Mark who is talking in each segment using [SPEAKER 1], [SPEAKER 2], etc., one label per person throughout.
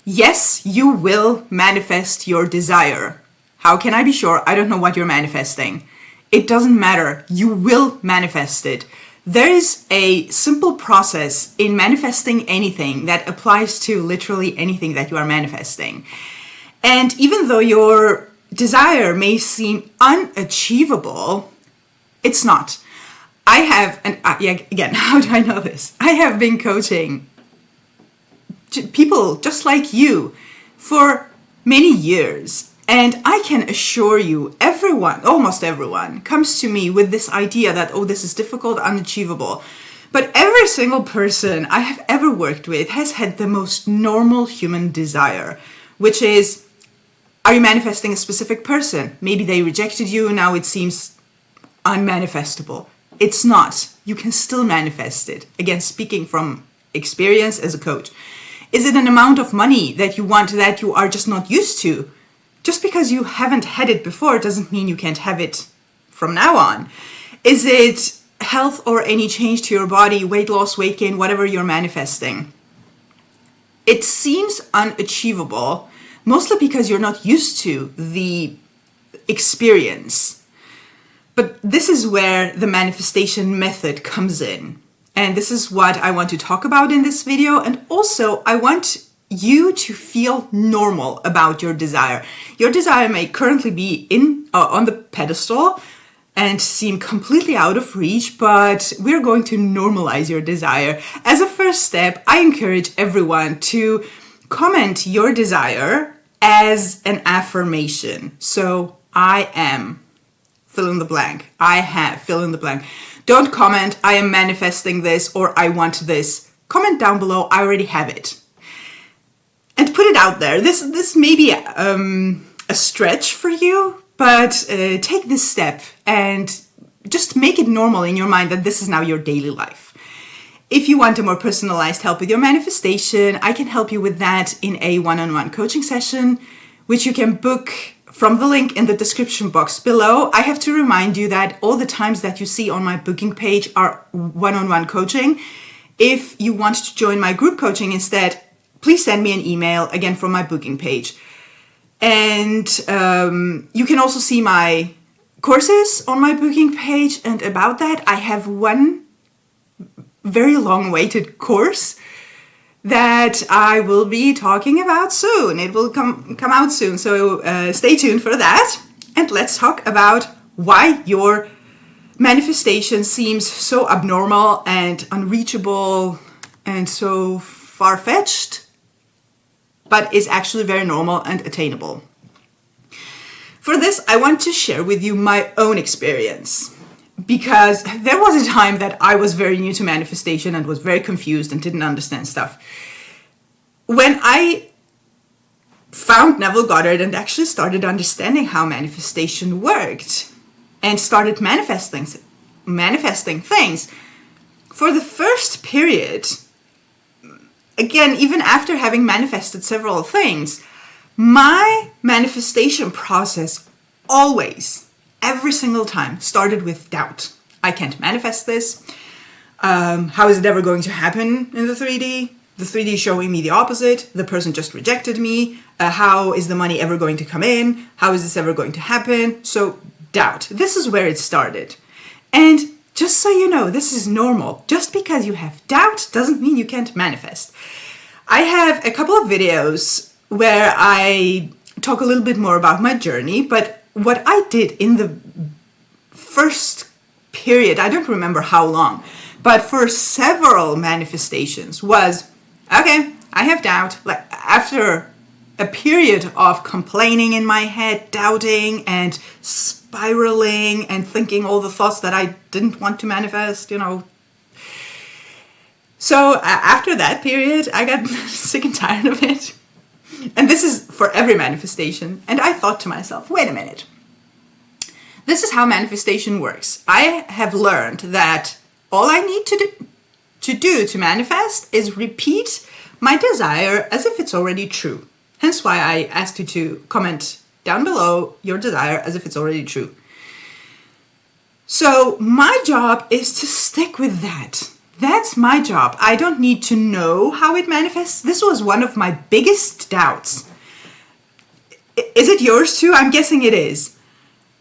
[SPEAKER 1] Yes, you will manifest your desire. How can I be sure? I don't know what you're manifesting. It doesn't matter. You will manifest it. There is a simple process in manifesting anything that applies to literally anything that you are manifesting. And even though your desire may seem unachievable, it's not. I have, again, how do I know this? I have been coaching people just like you for many years. And I can assure you, almost everyone, comes to me with this idea that, oh, this is difficult, unachievable. But every single person I have ever worked with has had the most normal human desire, which is, are you manifesting a specific person? Maybe they rejected you, now it seems unmanifestable. It's not. You can still manifest it. Again, speaking from experience as a coach. Is it an amount of money that you want that you are just not used to? Just because you haven't had it before doesn't mean you can't have it from now on. Is it health or any change to your body, weight loss, weight gain, whatever you're manifesting? It seems unachievable, mostly because you're not used to the experience. But this is where the manifestation method comes in. And this is what I want to talk about in this video. And also, I want you to feel normal about your desire. Your desire may currently be on the pedestal and seem completely out of reach, but we're going to normalize your desire. As a first step, I encourage everyone to comment your desire as an affirmation. So, I am, fill in the blank. I have, fill in the blank. Don't comment, I am manifesting this, or I want this. Comment down below, I already have it. And put it out there. This may be a stretch for you, but take this step and just make it normal in your mind that this is now your daily life. If you want a more personalized help with your manifestation, I can help you with that in a one-on-one coaching session, which you can book from the link in the description box below. I have to remind you that all the times that you see on my booking page are one-on-one coaching. If you want to join my group coaching instead, please send me an email, again, from my booking page. And you can also see my courses on my booking page. And about that, I have one very long-awaited course that I will be talking about soon. It will come out soon, so stay tuned for that. And let's talk about why your manifestation seems so abnormal and unreachable and so far-fetched, but is actually very normal and attainable. For this, I want to share with you my own experience, because there was a time that I was very new to manifestation and was very confused and didn't understand stuff. When I found Neville Goddard and actually started understanding how manifestation worked and started manifesting things, for the first period, again, even after having manifested several things, my manifestation process always, every single time, started with doubt. I can't manifest this. How is it ever going to happen in the 3D? The 3D is showing me the opposite. The person just rejected me. How is the money ever going to come in? How is this ever going to happen? So, doubt. This is where it started. And just so you know, this is normal. Just because you have doubt doesn't mean you can't manifest. I have a couple of videos where I talk a little bit more about my journey, but what I did in the first period, I don't remember how long, but for several manifestations was, okay, I have doubt. Like after a period of complaining in my head, doubting and spiraling and thinking all the thoughts that I didn't want to manifest, So after that period, I got sick and tired of it. And this is for every manifestation. And I thought to myself, wait a minute. This is how manifestation works. I have learned that all I need to do to manifest is repeat my desire as if it's already true. Hence why I asked you to comment down below your desire as if it's already true. So my job is to stick with that. That's my job. I don't need to know how it manifests. This was one of my biggest doubts. Is it yours too? I'm guessing it is.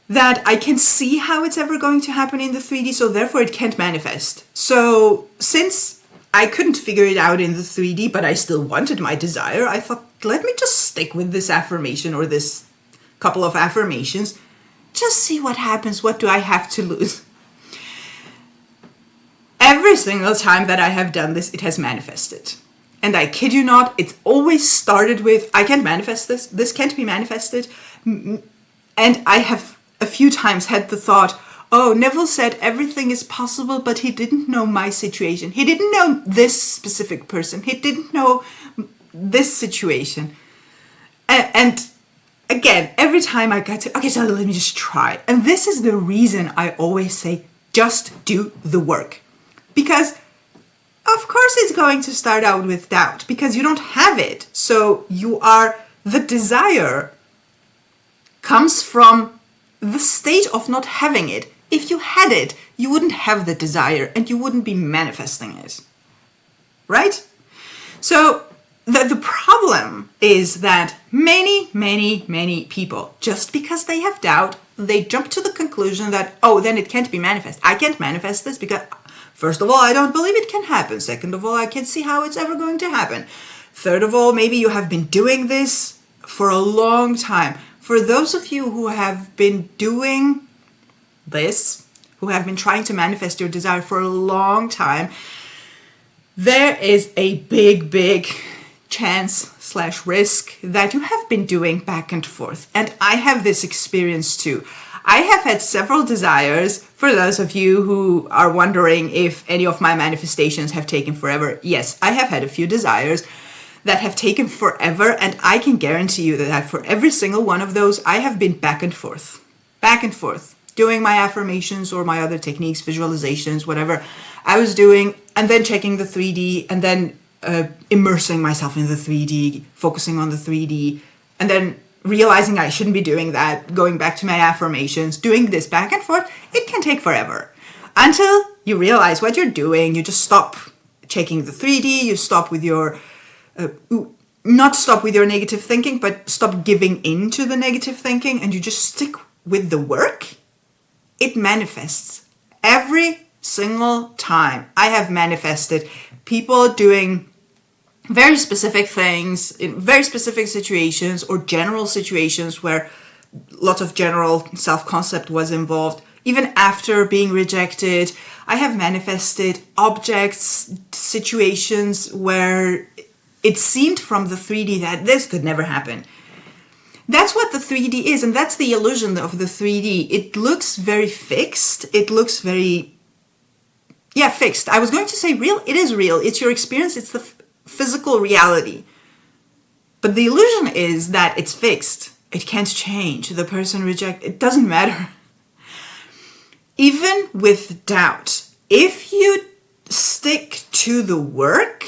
[SPEAKER 1] That I can see how it's ever going to happen in the 3D, so therefore it can't manifest. So since I couldn't figure it out in the 3D, but I still wanted my desire, I thought, let me just stick with this affirmation or this couple of affirmations. Just see what happens. What do I have to lose? Every single time that I have done this, it has manifested. And I kid you not, it's always started with, I can't manifest this. This can't be manifested. And I have a few times had the thought, oh, Neville said everything is possible, but he didn't know my situation. He didn't know this specific person. He didn't know this situation. And again, every time I got to, okay, so let me just try. And this is the reason I always say, just do the work. Because of course it's going to start out with doubt because you don't have it. So the desire comes from the state of not having it. If you had it, you wouldn't have the desire and you wouldn't be manifesting it. Right? So the problem is that many people, just because they have doubt, they jump to the conclusion that, oh, then it can't be manifest. I can't manifest this because, first of all, I don't believe it can happen. Second of all, I can't see how it's ever going to happen. Third of all, maybe you have been doing this for a long time. For those of you who have been doing this, who have been trying to manifest your desire for a long time, there is a big chance/risk that you have been doing back and forth. And I have this experience too. I have had several desires. For those of you who are wondering if any of my manifestations have taken forever, yes, I have had a few desires that have taken forever, and I can guarantee you that for every single one of those, I have been back and forth, doing my affirmations or my other techniques, visualizations, whatever I was doing, and then checking the 3D, and then immersing myself in the 3D, focusing on the 3D, and then realizing I shouldn't be doing that, going back to my affirmations, doing this back and forth. It can take forever until you realize what you're doing. You just stop checking the 3D, you stop with your not stop with your negative thinking, but stop giving in to the negative thinking, and you just stick with the work. It manifests every single time. I have manifested people doing very specific things in very specific situations or general situations where lots of general self-concept was involved. Even after being rejected, I have manifested objects, situations where it seemed from the 3D that this could never happen. That's what the 3D is, and that's the illusion of the 3D. It looks very fixed. It looks very, fixed. I was going to say real. It is real. It's your experience. It's the physical reality. But the illusion is that it's fixed. It can't change. The person rejected. It doesn't matter. Even with doubt, if you stick to the work,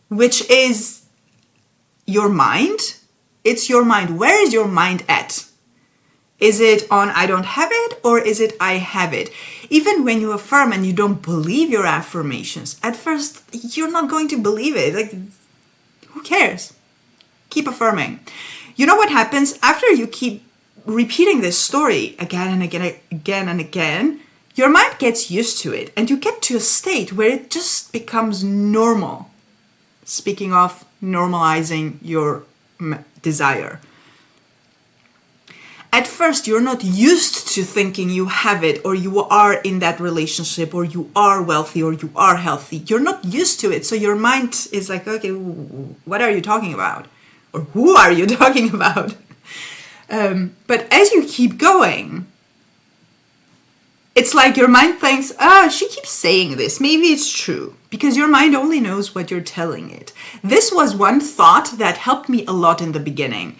[SPEAKER 1] which is your mind, it's your mind. Where is your mind at? Is it on I don't have it, or is it I have it? Even when you affirm and you don't believe your affirmations, at first you're not going to believe it. Like, who cares? Keep affirming. You know what happens after you keep repeating this story again and again? Your mind gets used to it, and you get to a state where it just becomes normal. Speaking of normalizing your desire. At first, you're not used to thinking you have it, or you are in that relationship, or you are wealthy, or you are healthy. You're not used to it. So your mind is like, okay, what are you talking about? Or who are you talking about? But as you keep going, it's like your mind thinks, she keeps saying this. Maybe it's true. Because your mind only knows what you're telling it. This was one thought that helped me a lot in the beginning.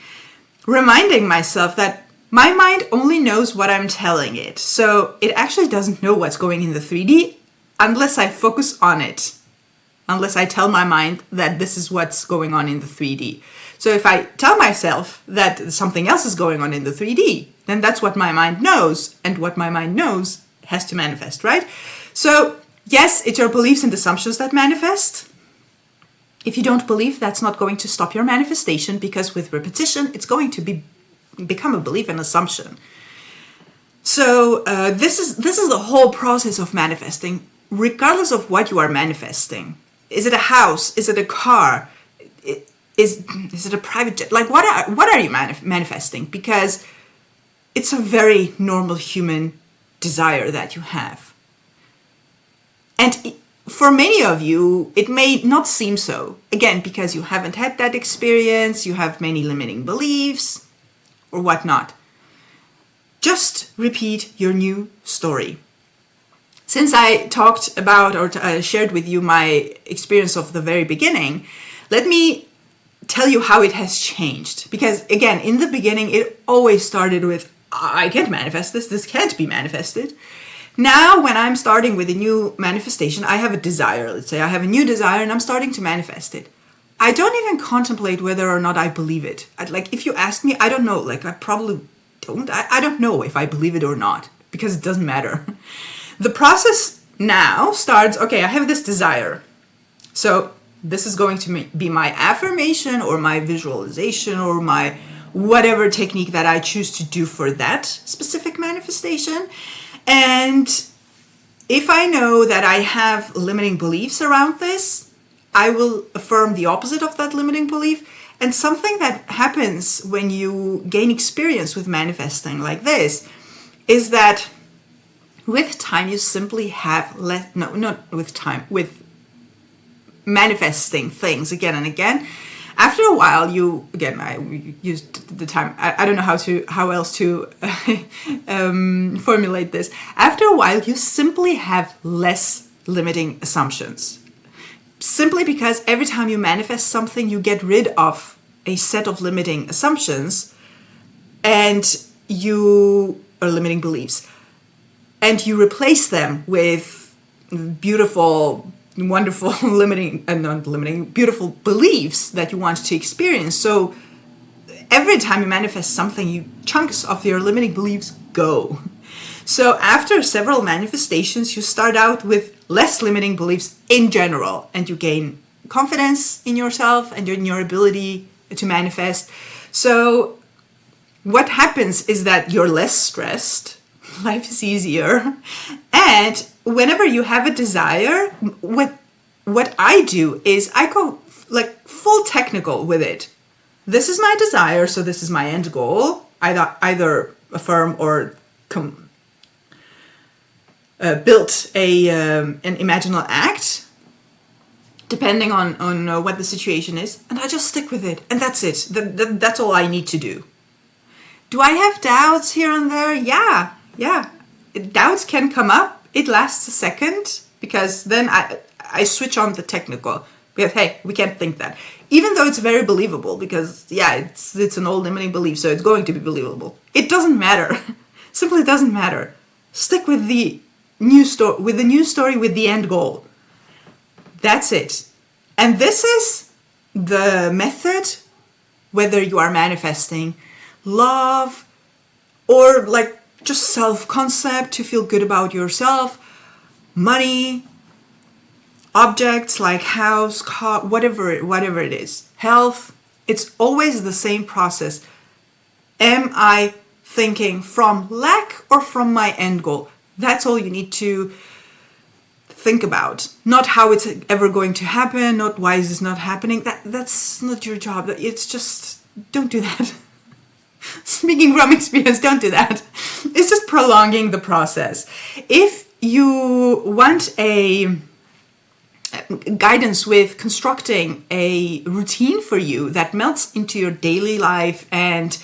[SPEAKER 1] Reminding myself that my mind only knows what I'm telling it. So it actually doesn't know what's going in the 3D unless I focus on it. Unless I tell my mind that this is what's going on in the 3D. So if I tell myself that something else is going on in the 3D, then that's what my mind knows. And what my mind knows has to manifest, right? So Yes, it's your beliefs and assumptions that manifest. If you don't believe, that's not going to stop your manifestation, because with repetition, it's going to become a belief and assumption. So this is the whole process of manifesting, regardless of what you are manifesting. Is it a house? Is it a car? Is it a private jet? Like, what are you manifesting? Because it's a very normal human desire that you have. And for many of you, it may not seem so. Again, because you haven't had that experience, you have many limiting beliefs or whatnot. Just repeat your new story. Since I talked about or shared with you my experience of the very beginning, let me tell you how it has changed. Because again, in the beginning, it always started with, I can't manifest this. This can't be manifested. Now, when I'm starting with a new manifestation, I have a desire. Let's say I have a new desire and I'm starting to manifest it. I don't even contemplate whether or not I believe it. Like, if you ask me, I don't know. Like, I probably don't. I don't know if I believe it or not, because it doesn't matter. The process now starts, okay, I have this desire. So this is going to be my affirmation or my visualization or my whatever technique that I choose to do for that specific manifestation. And if I know that I have limiting beliefs around this, I will affirm the opposite of that limiting belief. And something that happens when you gain experience with manifesting like this is that with time you simply have with manifesting things again and again. After a while, I used the time. I don't know how else to formulate this. After a while, you simply have less limiting assumptions. Simply because every time you manifest something, you get rid of a set of limiting assumptions or limiting beliefs, and you replace them with beautiful, wonderful, beautiful beliefs that you want to experience. So every time you manifest something, chunks of your limiting beliefs go. So after several manifestations, you start out with less limiting beliefs in general, and you gain confidence in yourself and in your ability to manifest. So what happens is that you're less stressed, life is easier, and whenever you have a desire, what I do is I go like full technical with it. This is my desire, so this is my end goal. Either affirm or build an imaginal act, depending on what the situation is, and I just stick with it, and that's it. That's all I need to do. Do I have doubts here and there? Yeah. Doubts can come up. It lasts a second, because then I switch on the technical. Because, hey, we can't think that. Even though it's very believable, because, it's an old limiting belief, so it's going to be believable. It doesn't matter. Simply doesn't matter. Stick with the new story, with the end goal. That's it. And this is the method, whether you are manifesting love or like just self-concept to feel good about yourself, money, objects like house, car, whatever it is, health. It's always the same process. Am I thinking from lack or from my end goal? That's all you need to think about. Not how it's ever going to happen, not why is this not happening. That's not your job. It's just, don't do that. Speaking from experience, don't do that. It's just prolonging the process. If you want a guidance with constructing a routine for you that melts into your daily life and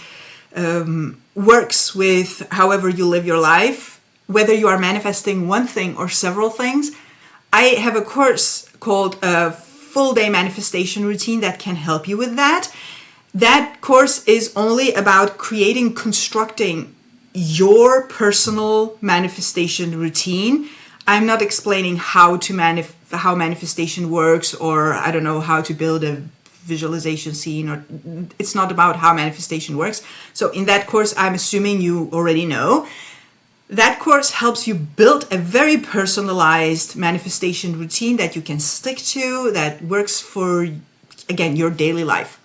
[SPEAKER 1] works with however you live your life, whether you are manifesting one thing or several things, I have a course called a full day manifestation routine that can help you with that. That course is only about constructing your personal manifestation routine. I'm not explaining how manifestation works, or I don't know how to build a visualization scene, or it's not about how manifestation works. So in that course, I'm assuming you already know. That course helps you build a very personalized manifestation routine that you can stick to, that works for, again, your daily life,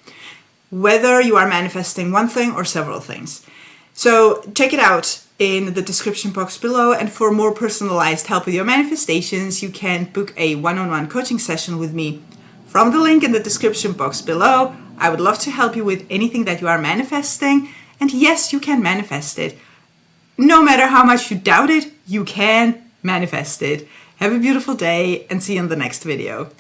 [SPEAKER 1] whether you are manifesting one thing or several things. So check it out in the description box below. And for more personalized help with your manifestations, you can book a one-on-one coaching session with me from the link in the description box below. I would love to help you with anything that you are manifesting. And yes, you can manifest it. No matter how much you doubt it, you can manifest it. Have a beautiful day and see you in the next video.